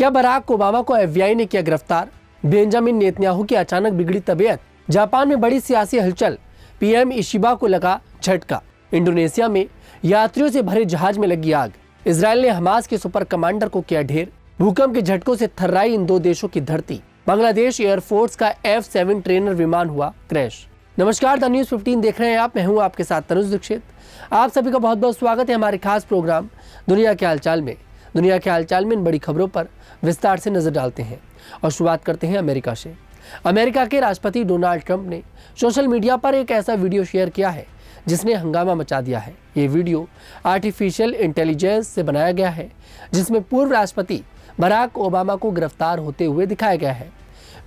क्या Barack Obama को FBI ने किया गिरफ्तार? बेंजामिन नेतन्याहू की अचानक बिगड़ी तबीयत। जापान में बड़ी सियासी हलचल। पीएम इशिबा को लगा झटका। इंडोनेशिया में यात्रियों से भरे जहाज में लगी आग। इजरायल ने हमास के सुपर कमांडर को किया ढेर। भूकंप के झटकों से थर्राई इन दो देशों की धरती। बांग्लादेश एयरफोर्स का F-7 ट्रेनर विमान हुआ क्रैश। नमस्कार, द न्यूज़ 15 देख रहे हैं आप। मैं हूं आपके साथ तनुज दीक्षित। आप सभी का बहुत बहुत स्वागत है हमारे खास प्रोग्राम दुनिया के हालचाल में। दुनिया के हालचाल में इन बड़ी खबरों पर विस्तार से नजर डालते हैं और शुरुआत करते हैं अमेरिका से। अमेरिका के राष्ट्रपति डोनाल्ड ट्रंप ने सोशल मीडिया पर एक ऐसा वीडियो शेयर किया है जिसने हंगामा मचा दिया है। ये वीडियो आर्टिफिशियल इंटेलिजेंस से बनाया गया है, जिसमें पूर्व राष्ट्रपति बराक ओबामा को गिरफ्तार होते हुए दिखाया गया है।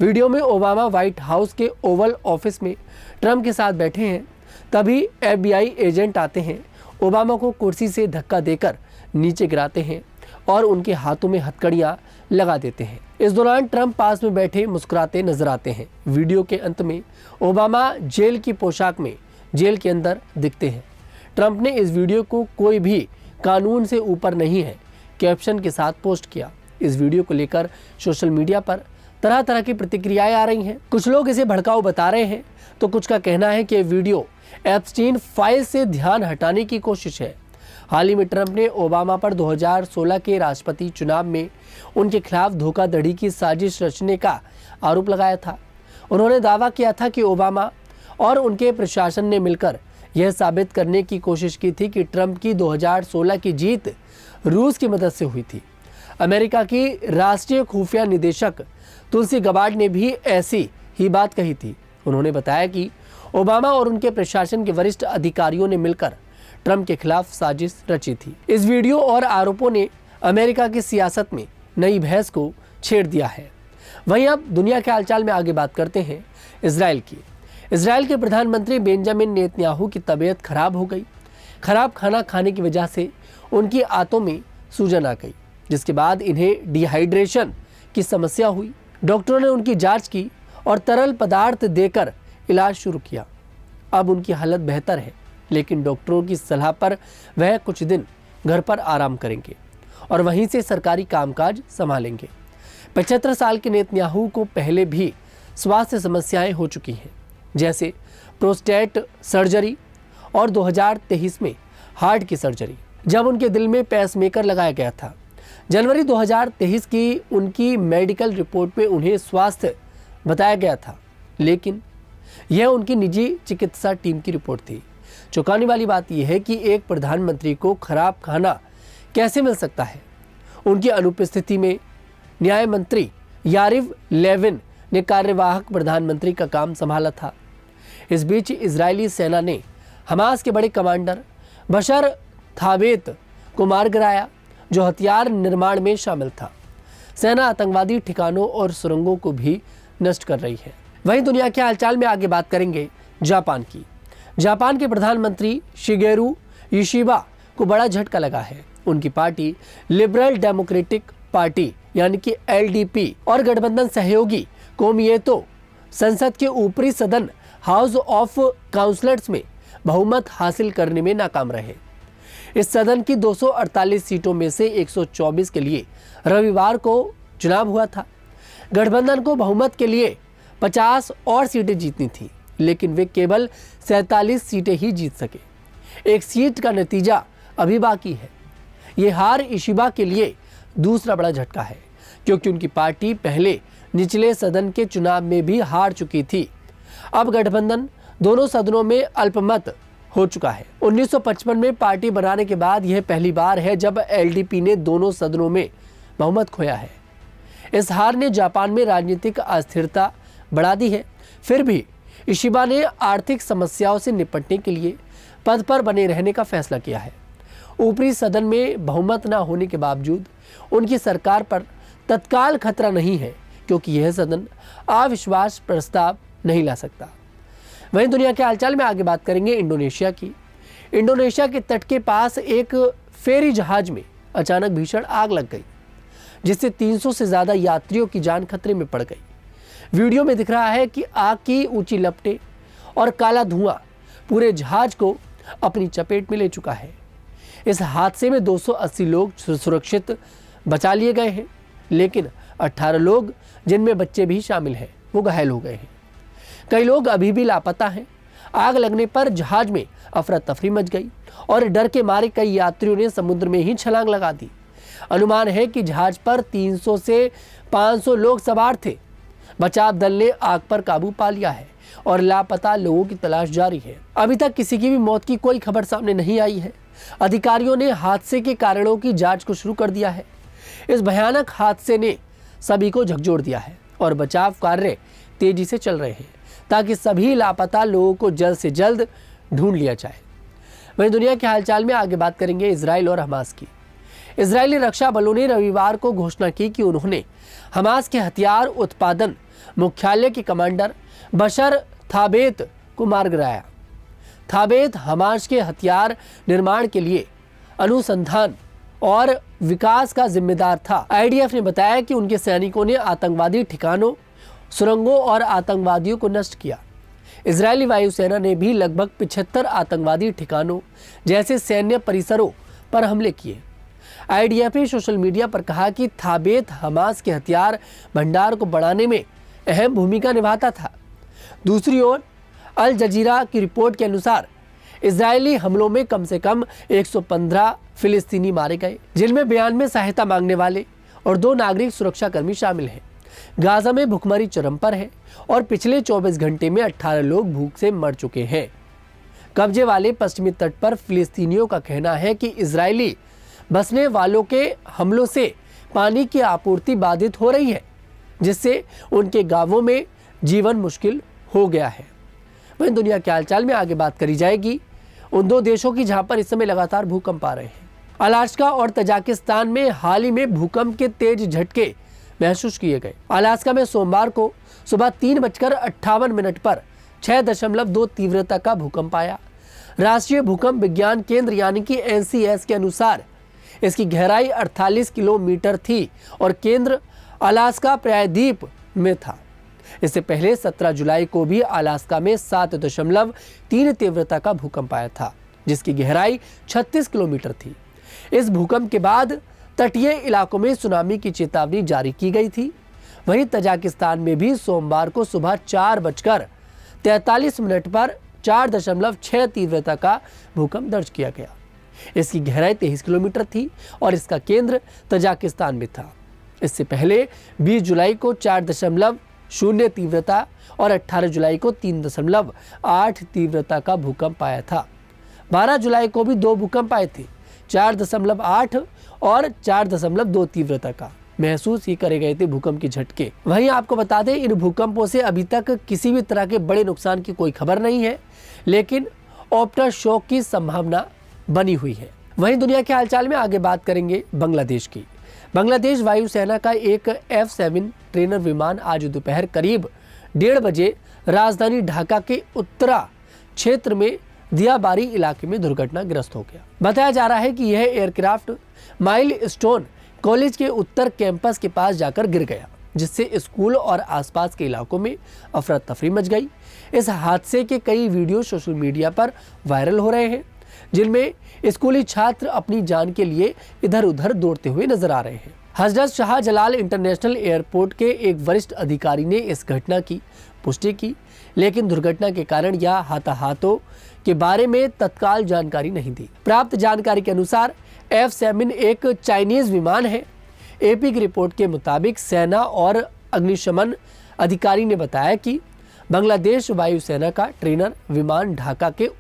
वीडियो में ओबामा व्हाइट हाउस के ओवल ऑफिस में ट्रंप के साथ बैठे हैं। तभी FBI एजेंट आते हैं, ओबामा को कुर्सी से धक्का देकर नीचे गिराते हैं और उनके हाथों में हथकड़ियां लगा देते हैं। इस दौरान ट्रंप पास में बैठे मुस्कुराते नजर आते हैं। वीडियो के अंत में ओबामा जेल की पोशाक में जेल के अंदर दिखते हैं। ट्रंप ने इस वीडियो को कोई भी कानून से ऊपर नहीं है कैप्शन के साथ पोस्ट किया। इस वीडियो को लेकर सोशल मीडिया पर तरह तरह की प्रतिक्रियाएं आ रही हैं। कुछ लोग इसे भड़काऊ बता रहे हैं तो कुछ का कहना है कि वीडियो एप्स्टीन फाइल से ध्यान हटाने की कोशिश है। हाल ही में ट्रंप ने ओबामा पर 2016 के राष्ट्रपति चुनाव में उनके खिलाफ धोखाधड़ी की साजिश रचने का आरोप लगाया था। उन्होंने दावा किया था कि ओबामा और उनके प्रशासन ने मिलकर यह साबित करने की कोशिश की थी कि ट्रंप की 2016 की जीत रूस की मदद से हुई थी। अमेरिका की राष्ट्रीय खुफिया निदेशक तुलसी गबार्ड ने भी ऐसी ही बात कही थी। उन्होंने बताया कि ओबामा और उनके प्रशासन के वरिष्ठ अधिकारियों ने मिलकर ट्रंप के खिलाफ साजिश रची थी। इस वीडियो और आरोपों ने अमेरिका की सियासत में नई बहस को छेड़ दिया है। वहीं अब दुनिया के हालचाल में आगे बात करते हैं इजराइल की। इजराइल के प्रधानमंत्री बेंजामिन नेतन्याहू की तबीयत खराब हो गई। खराब खाना खाने की वजह से उनकी आंतों में सूजन आ गई, जिसके बाद इन्हें डिहाइड्रेशन की समस्या हुई। डॉक्टरों ने उनकी जांच की और तरल पदार्थ देकर इलाज शुरू किया। अब उनकी हालत बेहतर है, लेकिन डॉक्टरों की सलाह पर वह कुछ दिन घर पर आराम करेंगे और वहीं से सरकारी कामकाज संभालेंगे। 75 साल के नेतन्याहू को पहले भी स्वास्थ्य समस्याएं हो चुकी हैं, जैसे प्रोस्टेट सर्जरी और 2023 में हार्ट की सर्जरी, जब उनके दिल में पेसमेकर लगाया गया था। जनवरी 2023 की उनकी मेडिकल रिपोर्ट में उन्हें स्वास्थ्य बताया गया था, लेकिन यह उनकी निजी चिकित्सा टीम की रिपोर्ट थी। चौंकाने वाली बात यह है कि एक प्रधानमंत्री को खराब खाना कैसे मिल सकता है। उनकी अनुपस्थिति में न्याय मंत्री यारिव लेविन ने कार्यवाहक प्रधानमंत्री का काम संभाला था। इस बीच इजरायली सेना ने हमास के बड़े कमांडर बशर थाबेत को मार गिराया, जो हथियार निर्माण में शामिल था। सेना आतंकवादी ठिकानों और सुरंगों को भी नष्ट कर रही है। वहीं दुनिया के हालचाल में आगे बात करेंगे जापान की। जापान के प्रधानमंत्री शिगेरू इशिबा को बड़ा झटका लगा है। उनकी पार्टी लिबरल डेमोक्रेटिक पार्टी यानी कि LDP और गठबंधन सहयोगी कोमिएतो संसद के ऊपरी सदन हाउस ऑफ काउंसलर्स में बहुमत हासिल करने में नाकाम रहे। इस सदन की 248 सीटों में से 124 के लिए रविवार को चुनाव हुआ था। गठबंधन को बहुमत के लिए 50 और सीटें जीतनी थी, लेकिन वे केवल 47 सीटें ही जीत सके। एक सीट का नतीजा अभी बाकी है। ये हार इशिबा के लिए दूसरा बड़ा झटका है, क्योंकि उनकी पार्टी पहले निचले सदन के चुनाव में भी हार चुकी थी। अब गठबंधन दोनों सदनों में अल्पमत हो चुका है। 1955 में पार्टी बनाने के बाद यह पहली बार है जब LDP ने दोनों सदनों में बहुमत खोया है। इस हार ने जापान में राजनीतिक अस्थिरता बढ़ा दी है। फिर भी इशिबा ने आर्थिक समस्याओं से निपटने के लिए पद पर बने रहने का फैसला किया है। ऊपरी सदन में बहुमत न होने के बावजूद उनकी सरकार पर तत्काल खतरा नहीं है, क्योंकि यह सदन अविश्वास प्रस्ताव नहीं ला सकता। वहीं दुनिया के हालचाल में आगे बात करेंगे इंडोनेशिया की। इंडोनेशिया के तट के पास एक फेरी जहाज में अचानक भीषण आग लग गई, जिससे 300 से ज्यादा यात्रियों की जान खतरे में पड़ गई। वीडियो में दिख रहा है कि आग की ऊंची लपटें और काला धुआं पूरे जहाज को अपनी चपेट में ले चुका है। इस हादसे में 280 लोग सुरक्षित बचा लिए गए हैं, लेकिन 18 लोग, जिनमें बच्चे भी शामिल हैं, वो घायल हो गए हैं। कई लोग अभी भी लापता हैं। आग लगने पर जहाज में अफरा तफरी मच गई और डर के मारे कई यात्रियों ने समुद्र में ही छलांग लगा दी। अनुमान है कि जहाज पर 300 से 500 लोग सवार थे। बचाव दल ने आग पर काबू पा लिया है और लापता लोगों की तलाश जारी है। अभी तक किसी की भी मौत की कोई खबर सामने नहीं आई है। अधिकारियों ने हादसे के कारणों की जांच को शुरू कर दिया है। इस भयानक हादसे ने सभी को झकझोर दिया है और बचाव कार्य तेजी से चल रहे हैं ताकि सभी लापता लोगों को जल्द से जल्द ढूंढ लिया जाए। वहीं दुनिया के हालचाल में आगे बात करेंगे इजराइल और हमास की। इजरायली रक्षा बलों ने रविवार को घोषणा की कि उन्होंने हमास के हथियार उत्पादन मुख्यालय के कमांडर बशर थाबेत को मार गिराया। थाबेत हमास के हथियार निर्माण के लिए अनुसंधान और विकास का जिम्मेदार था। आईडीएफ ने बताया कि उनके सैनिकों ने आतंकवादी ठिकानों, सुरंगों और आतंकवादियों को नष्ट किया। इजरायली वायुसेना ने भी लगभग 75 आतंकवादी ठिकानों जैसे सैन्य परिसरों पर हमले किए। आईडीएफ ने सोशल मीडिया पर कहा कि थाबेत हमास के हथियार भंडार को बढ़ाने में अहम भूमिका निभाता था। दूसरी ओर अल जजीरा की रिपोर्ट के अनुसार इजरायली हमलों में कम से कम 115 फिलिस्तीनी मारे गए, जिनमें 92 सहायता मांगने वाले और 2 नागरिक सुरक्षा कर्मी शामिल हैं। गाजा में भूखमरी चरम पर है और पिछले 24 घंटे में 18 लोग भूख से मर चुके हैं। कब्जे वाले पश्चिमी तट पर फिलिस्तीनियों का कहना है कि इजरायली बसने वालों के हमलों से पानी की आपूर्ति बाधित हो रही है, जिससे उनके गांवों में जीवन मुश्किल हो गया है। वहीं दुनिया के हालचाल में आगे बात करी जाएगी उन 2 देशों की जहां पर इस समय लगातार भूकंप आ रहे हैं। अलास्का और तजाकिस्तान में हाल ही में भूकंप के तेज झटके महसूस किए गए। अलास्का में सोमवार को सुबह 3:58 पर 6.2 तीव्रता का भूकंप आया। राष्ट्रीय भूकंप विज्ञान केंद्र यानी कि NCS के अनुसार इसकी गहराई 48 किलोमीटर थी और केंद्र अलास्का प्रायद्वीप में था। इससे पहले 17 जुलाई को भी अलास्का में 7.3 तीव्रता का भूकंप आया था, जिसकी गहराई 36 किलोमीटर थी। इस भूकंप के बाद तटीय इलाकों में सुनामी की चेतावनी जारी की गई थी। वहीं तजाकिस्तान में भी सोमवार को सुबह 4:43 पर 4.6 तीव्रता का भूकंप दर्ज किया गया। इसकी गहराई 23 किलोमीटर थी और इसका केंद्र तजाकिस्तान में था। इससे पहले 20 जुलाई को 4.0 तीव्रता और 18 जुलाई को 3.8 तीव्रता का भूकंप आया था। 12 जुलाई को भी 2 भूकंप आए थे, 4.8 और 4.2 तीव्रता का महसूस ही करे गए थे भूकंप के झटके। वहीं आपको बता दें, इन भूकंपों से अभी तक किसी भी तरह के बड़े नुकसान की कोई खबर नहीं है, लेकिन आफ्टर शॉक की संभावना बनी हुई है। वहीं दुनिया के हालचाल में आगे बात करेंगे बांग्लादेश की। बांग्लादेश वायुसेना का एक F-7 ट्रेनर विमान आज दोपहर करीब 1:30 बजे राजधानी ढाका के उत्तरा क्षेत्र में दियाबारी इलाके में दुर्घटनाग्रस्त हो गया। बताया जा रहा है कि यह एयरक्राफ्ट माइलस्टोन कॉलेज के उत्तर कैंपस के पास जाकर गिर गया, जिससे स्कूल और आसपास के इलाकों में अफरा तफरी मच गई। इस हादसे के कई वीडियो सोशल मीडिया पर वायरल हो रहे हैं, जिनमें स्कूली छात्र अपनी जान के लिए इधर उधर दौड़ते हुए नजर आ रहे हैं। हजरत शाहजलाल इंटरनेशनल एयरपोर्ट के एक वरिष्ठ अधिकारी ने इस घटना की पुष्टि की, लेकिन दुर्घटना के कारण या हताहतों के बारे में तत्काल जानकारी नहीं दी। प्राप्त जानकारी के अनुसार F-7 एक चाइनीज विमान है। AP की रिपोर्ट के मुताबिक सेना और अग्निशमन अधिकारी ने बताया कि बांग्लादेश वायुसेना का ट्रेनर विमान ढाका के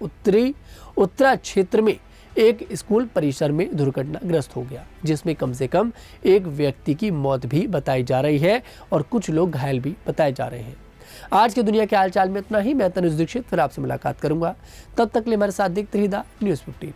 उत्तरा क्षेत्र में एक स्कूल परिसर में दुर्घटनाग्रस्त हो गया, जिसमें कम से कम एक व्यक्ति की मौत भी बताई जा रही है और कुछ लोग घायल भी बताए जा रहे हैं। आज के दुनिया के हालचाल में इतना ही। मैं तनुज दीक्षित फिर आपसे मुलाकात करूंगा। तब तक के लिए हमारे साथ देखते रहिए न्यूज़ 15।